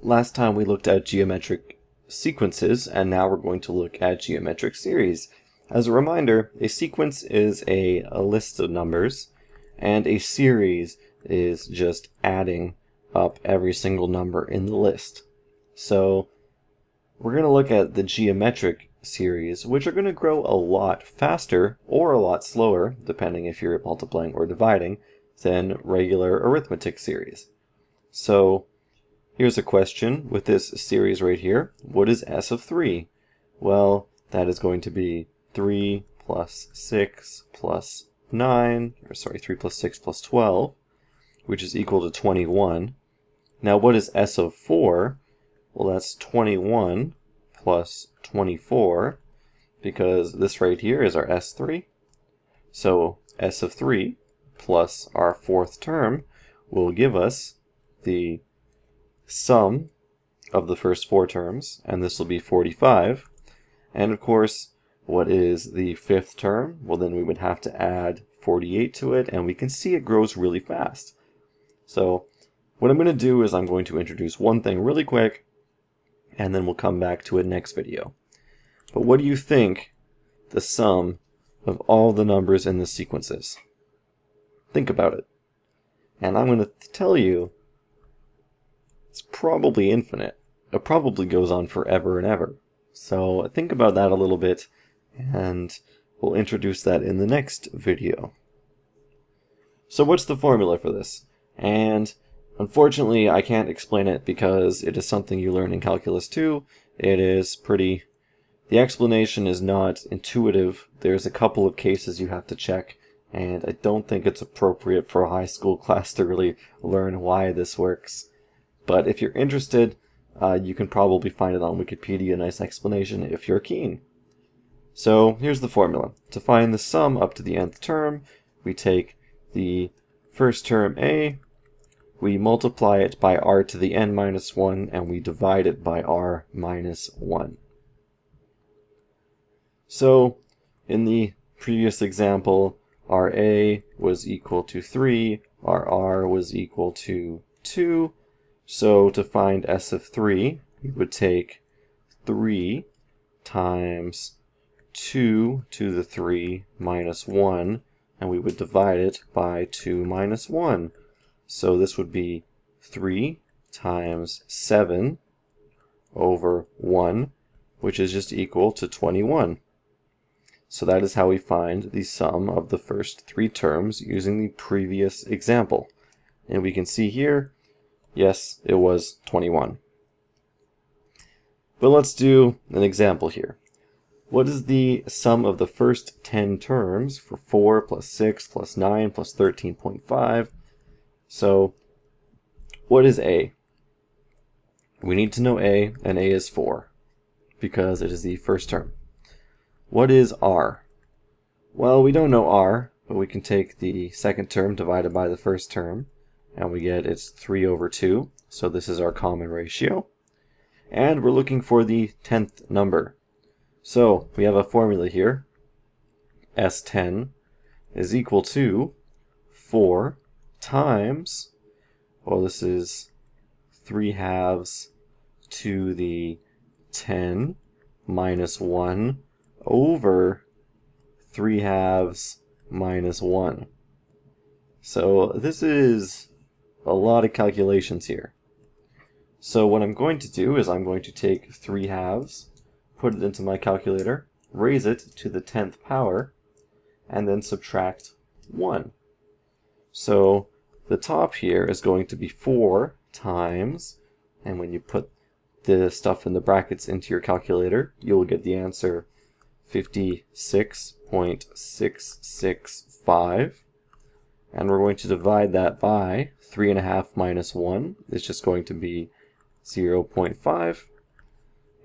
Last time we looked at geometric sequences, and now we're going to look at geometric series. As a reminder, a sequence is a list of numbers, and a series is just adding up every single number in the list. So we're going to look at the geometric series, which are going to grow a lot faster or a lot slower, depending if you're multiplying or dividing, than regular arithmetic series. So here's a question with this series right here. What is S of 3? Well, that is going to be 3 plus 6 plus 9, 3 plus 6 plus 12, which is equal to 21. Now what is S of 4? Well, that's 21 plus 24, because this right here is our S3. So S of 3 plus our fourth term will give us the sum of the first four terms, and this will be 45. And of course, what is the fifth term? Well, then we would have to add 48 to it, and we can see it grows really fast. So what I'm going to do is I'm going to introduce one thing really quick, and then we'll come back to it next video. But what do you think the sum of all the numbers in the sequence is? Think about it. And I'm going to tell you it's probably infinite. It probably goes on forever and ever. So think about that a little bit, and we'll introduce that in the next video. So what's the formula for this? And unfortunately, I can't explain it because it is something you learn in Calculus 2. The explanation is not intuitive. There's a couple of cases you have to check, and I don't think it's appropriate for a high school class to really learn why this works. But if you're interested, you can probably find it on Wikipedia, a nice explanation if you're keen. So here's the formula. To find the sum up to the nth term, we take the first term a, we multiply it by r to the n minus 1, and we divide it by r minus 1. So in the previous example, our a was equal to 3, our r was equal to 2. So to find S of 3, we would take 3 times 2 to the 3 minus 1, and we would divide it by 2 minus 1. So this would be 3 times 7 over 1, which is just equal to 21. So that is how we find the sum of the first three terms using the previous example. And we can see here, yes, it was 21. But let's do an example here. What is the sum of the first 10 terms for 4 plus 6 plus 9 plus 13.5? So what is a? We need to know a, and a is 4, because it is the first term. What is r? Well, we don't know r, but we can take the second term divided by the first term, and we get it's 3 over 2, so this is our common ratio. And we're looking for the 10th number. So we have a formula here. S10 is equal to 4 times, well, this is 3 halves to the 10 minus 1 over 3 halves minus 1. So this is a lot of calculations here. So what I'm going to do is I'm going to take 3 halves, put it into my calculator, raise it to the 10th power, and then subtract 1. So the top here is going to be 4 times, and when you put the stuff in the brackets into your calculator, you'll get the answer 56.665. And we're going to divide that by 3.5 minus 1 is just going to be 0.5.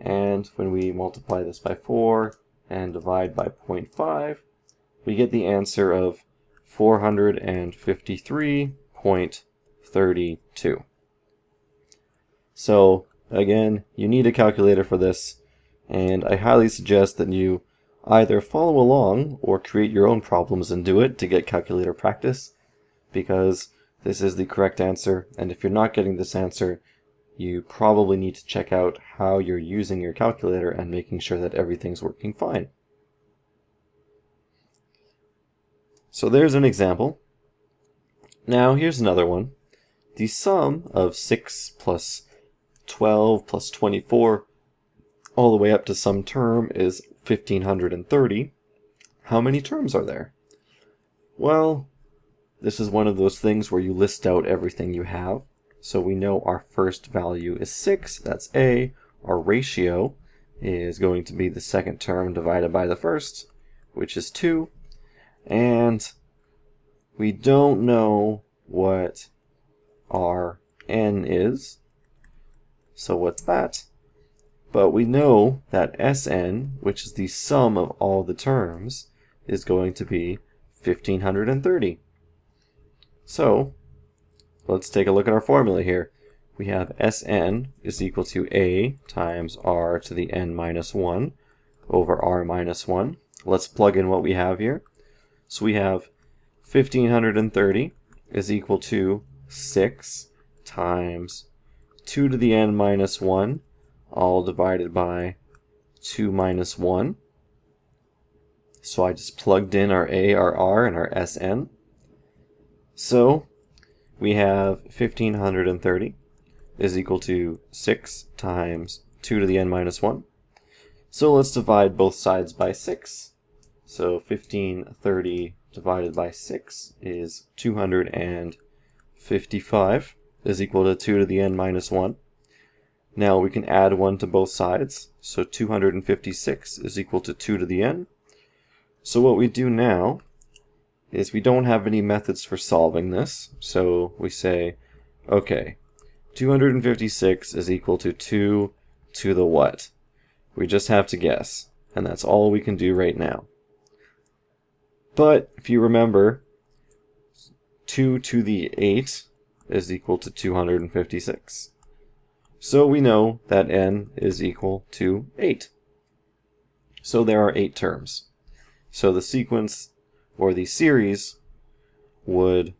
And when we multiply this by 4 and divide by 0.5, we get the answer of 453.32. So again, you need a calculator for this, and I highly suggest that you either follow along or create your own problems and do it to get calculator practice, because this is the correct answer, and if you're not getting this answer, you probably need to check out how you're using your calculator and making sure that everything's working fine. So there's an example. Now here's another one. The sum of 6 plus 12 plus 24 all the way up to some term is 1530. How many terms are there? Well, this is one of those things where you list out everything you have. So we know our first value is 6, that's A. Our ratio is going to be the second term divided by the first, which is 2. And we don't know what our n is. So what's that? But we know that Sn, which is the sum of all the terms, is going to be 1530. So let's take a look at our formula here. We have Sn is equal to A times r to the n minus 1 over r minus 1. Let's plug in what we have here. So we have 1530 is equal to 6 times 2 to the n minus 1, all divided by 2 minus 1. So I just plugged in our A, our R, and our Sn. So we have 1530 is equal to 6 times 2 to the n minus 1. So let's divide both sides by 6. So 1530 divided by 6 is 255 is equal to 2 to the n minus 1. Now we can add 1 to both sides. So 256 is equal to 2 to the n. So what we do now is we don't have any methods for solving this. So we say, okay, 256 is equal to 2 to the what? We just have to guess. And that's all we can do right now. But if you remember, 2 to the 8 is equal to 256. So we know that n is equal to 8. So there are 8 terms. So the sequence or the series would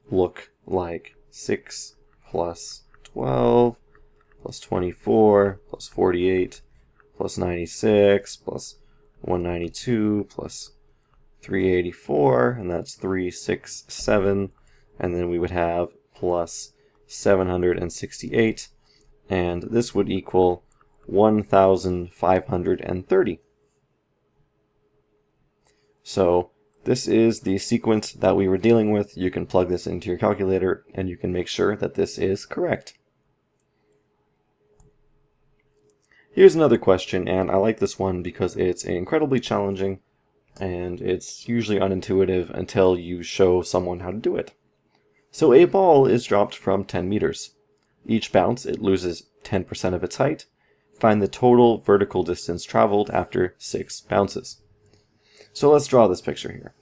look like 6 plus 12 plus 24 plus 48 plus 96 plus 192 plus 384, and that's 367, and then we would have plus 768, and this would equal 1530. So this is the sequence that we were dealing with. You can plug this into your calculator and you can make sure that this is correct. Here's another question, and I like this one because it's incredibly challenging and it's usually unintuitive until you show someone how to do it. So a ball is dropped from 10 meters. Each bounce it loses 10% of its height. Find the total vertical distance traveled after 6 bounces. So let's draw this picture here.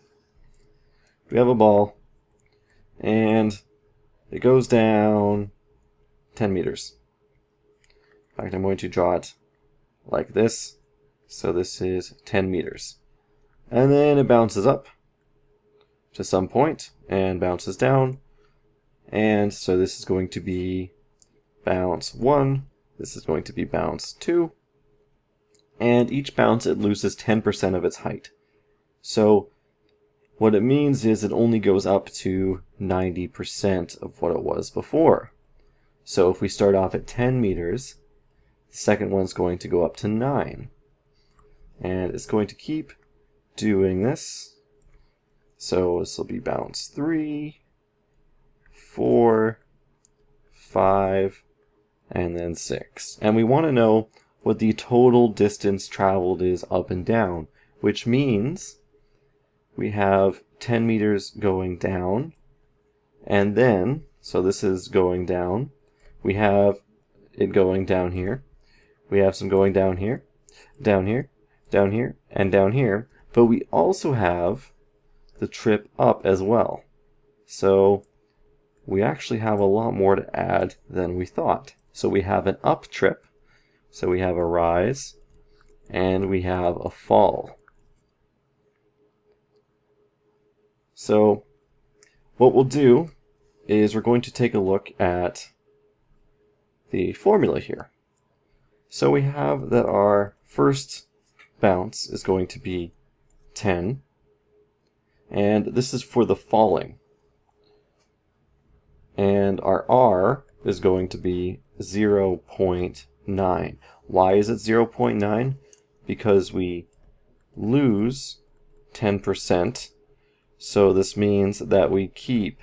We have a ball and it goes down 10 meters. In fact, I'm going to draw it like this. So this is 10 meters. And then it bounces up to some point and bounces down. And so this is going to be bounce 1. This is going to be bounce 2. And each bounce it loses 10% of its height. So what it means is it only goes up to 90% of what it was before. So if we start off at 10 meters, the second one's going to go up to 9. And it's going to keep doing this. So this will be bounce 3, 4, 5, and then 6. And we want to know what the total distance traveled is up and down, which means we have 10 meters going down, and then, so this is going down, we have it going down here, we have some going down here, down here, down here, and down here, but we also have the trip up as well. So we actually have a lot more to add than we thought. So we have an up trip, so we have a rise, and we have a fall. So what we'll do is we're going to take a look at the formula here. So we have that our first bounce is going to be 10, and this is for the falling. And our R is going to be 0.9. Why is it 0.9? Because we lose 10%, so this means that we keep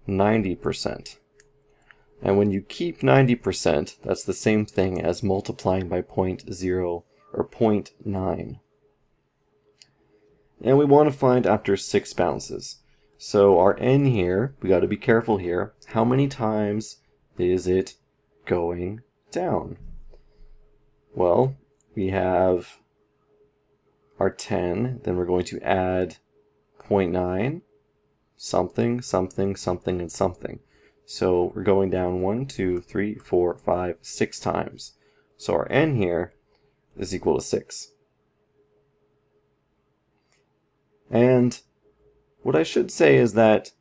90%. And when you keep 90%, that's the same thing as multiplying by 0.0 or 0.9. And we want to find after 6 bounces. So our n here, we got to be careful here. How many times is it going down? Well, we have our 10, then we're going to add 0.9, something, something, something, and something. So we're going down 1, 2, 3, 4, 5, 6 times. So our n here is equal to 6. And what I should say is that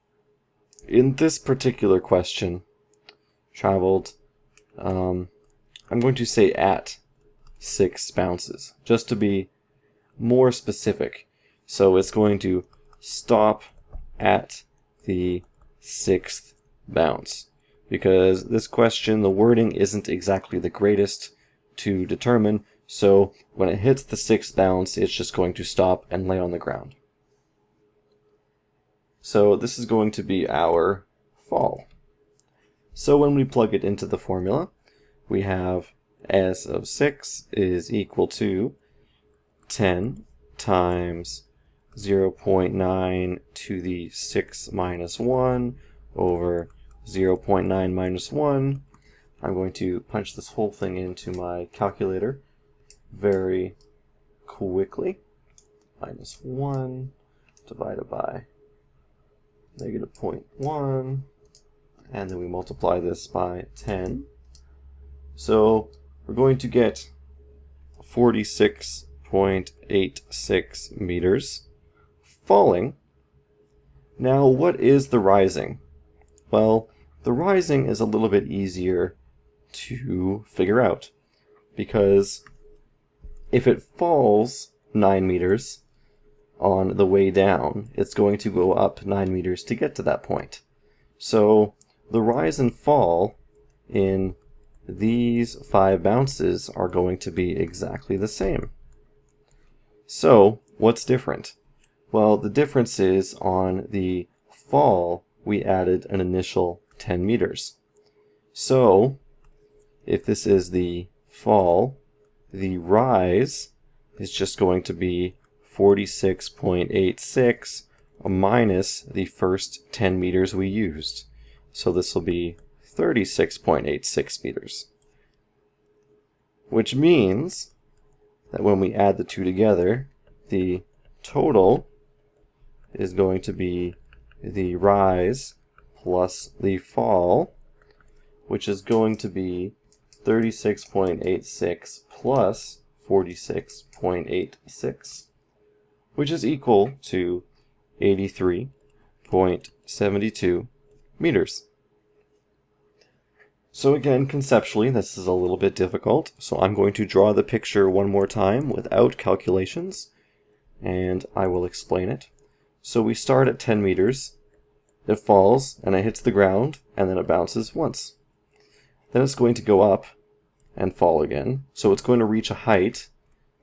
in this particular question, traveled, I'm going to say at 6 bounces, just to be more specific. So it's going to stop at the 6th bounce, because this question, the wording isn't exactly the greatest to determine, so when it hits the 6th bounce, it's just going to stop and lay on the ground. So this is going to be our fall. So when we plug it into the formula, we have s of 6 is equal to 10 times 0.9 to the 6 minus 1 over 0.9 minus 1. I'm going to punch this whole thing into my calculator very quickly. Minus 1 divided by negative 0.1, and then we multiply this by 10. So we're going to get 46.86 meters falling. Now, what is the rising? Well, the rising is a little bit easier to figure out, because if it falls 9 meters on the way down, it's going to go up 9 meters to get to that point. So the rise and fall in these 5 bounces are going to be exactly the same. So what's different? Well, the difference is on the fall, we added an initial 10 meters. So if this is the fall, the rise is just going to be 46.86 minus the first 10 meters we used. So this will be 36.86 meters. Which means that when we add the two together, the total is going to be the rise plus the fall, which is going to be 36.86 plus 46.86. which is equal to 83.72 meters. So again, conceptually, this is a little bit difficult, so I'm going to draw the picture one more time without calculations, and I will explain it. So we start at 10 meters, it falls, and it hits the ground, and then it bounces once. Then it's going to go up and fall again, so it's going to reach a height,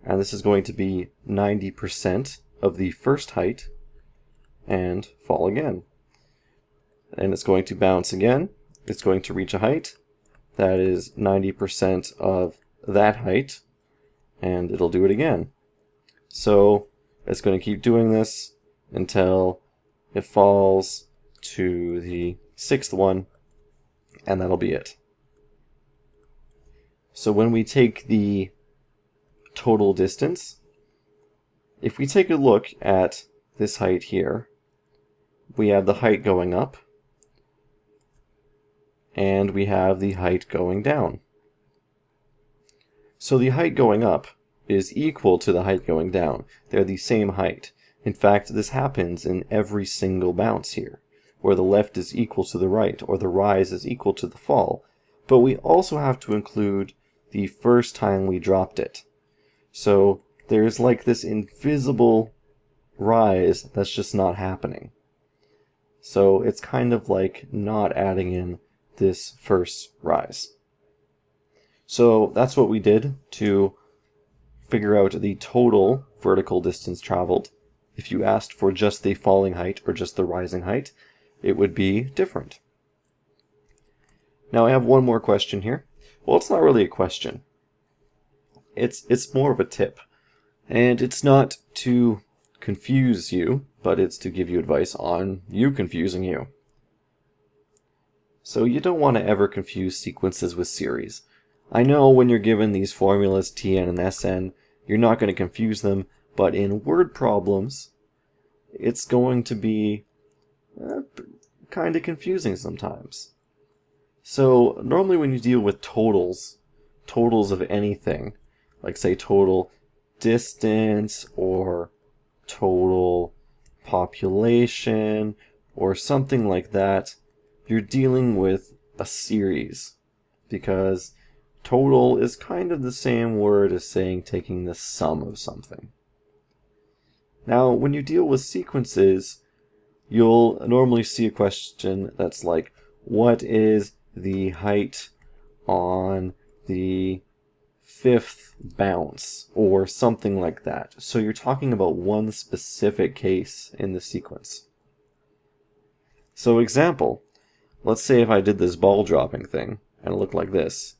and this is going to be 90% of the first height, and fall again. And it's going to bounce again. It's going to reach a height that is 90% of that height, and it'll do it again. So it's going to keep doing this until it falls to the 6th one, and that'll be it. So when we take the total distance, if we take a look at this height here, we have the height going up, and we have the height going down. So the height going up is equal to the height going down. They're the same height. In fact, this happens in every single bounce here, where the left is equal to the right, or the rise is equal to the fall. but we also have to include the first time we dropped it. So there's like this invisible rise that's just not happening. So it's kind of like not adding in this first rise. So that's what we did to figure out the total vertical distance traveled. If you asked for just the falling height or just the rising height, it would be different. Now I have one more question here. Well, it's not really a question. It's more of a tip. And it's not to confuse you, but it's to give you advice on you confusing you. So you don't want to ever confuse sequences with series. I know when you're given these formulas Tn and Sn, you're not going to confuse them, but in word problems, it's going to be kind of confusing sometimes. So normally when you deal with totals of anything, like say total distance or total population or something like that, you're dealing with a series, because total is kind of the same word as saying taking the sum of something. Now, when you deal with sequences, you'll normally see a question that's like, what is the height on the 5th bounce, or something like that. So you're talking about one specific case in the sequence. So example, let's say if I did this ball dropping thing, and it looked like this.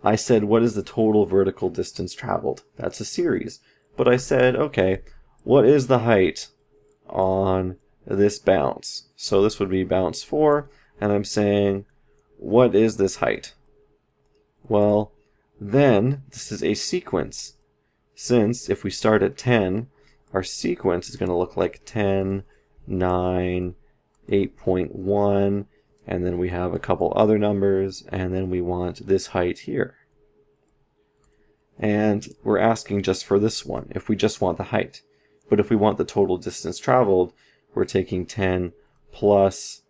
I said, what is the total vertical distance traveled? That's a series. But I said, okay, what is the height on this bounce? So this would be bounce 4, and I'm saying, what is this height? Well, then this is a sequence, since if we start at 10, our sequence is going to look like 10, 9, 8.1, and then we have a couple other numbers, and then we want this height here. And we're asking just for this one, if we just want the height. But if we want the total distance traveled, we're taking 10 plus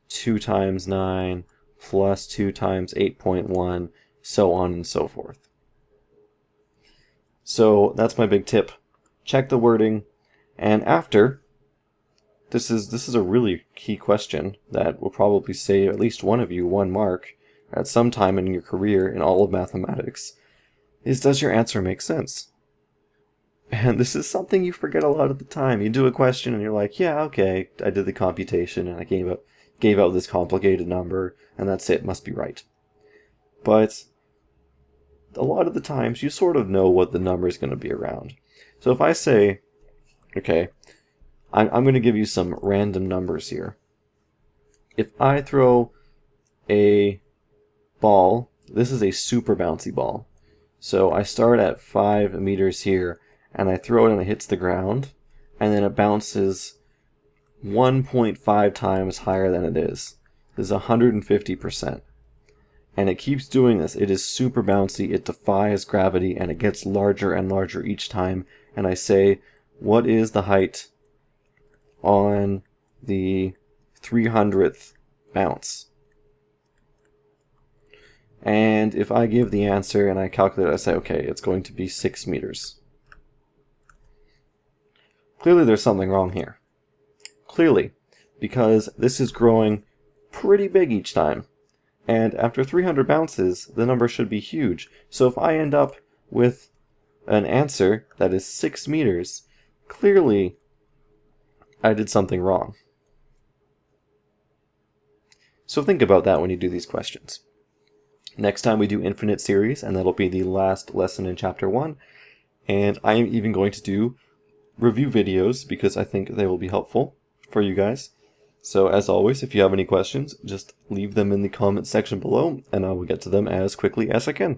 2 times 9 plus 2 times 8.1, so on and so forth. So that's my big tip. Check the wording, and after, this is a really key question that will probably save at least one of you 1 mark at some time in your career in all of mathematics, is does your answer make sense? And this is something you forget a lot of the time. You do a question and you're like, yeah, okay, I did the computation and I gave out this complicated number, and that's it, must be right. But a lot of the times you sort of know what the number is going to be around. So if I say, okay, I'm going to give you some random numbers here. If I throw a ball, this is a super bouncy ball. So I start at 5 meters here, and I throw it and it hits the ground, and then it bounces 1.5 times higher than it is. This is 150%. And it keeps doing this. It is super bouncy, it defies gravity, and it gets larger and larger each time. And I say, what is the height on the 300th bounce? And if I give the answer and I calculate it, I say, okay, it's going to be 6 meters. Clearly there's something wrong here. Clearly, because this is growing pretty big each time. And after 300 bounces, the number should be huge. So if I end up with an answer that is 6 meters, clearly I did something wrong. So think about that when you do these questions. Next time we do infinite series, and that'll be the last lesson in chapter 1. And I'm even going to do review videos because I think they will be helpful for you guys. So as always, if you have any questions, just leave them in the comment section below, and I will get to them as quickly as I can.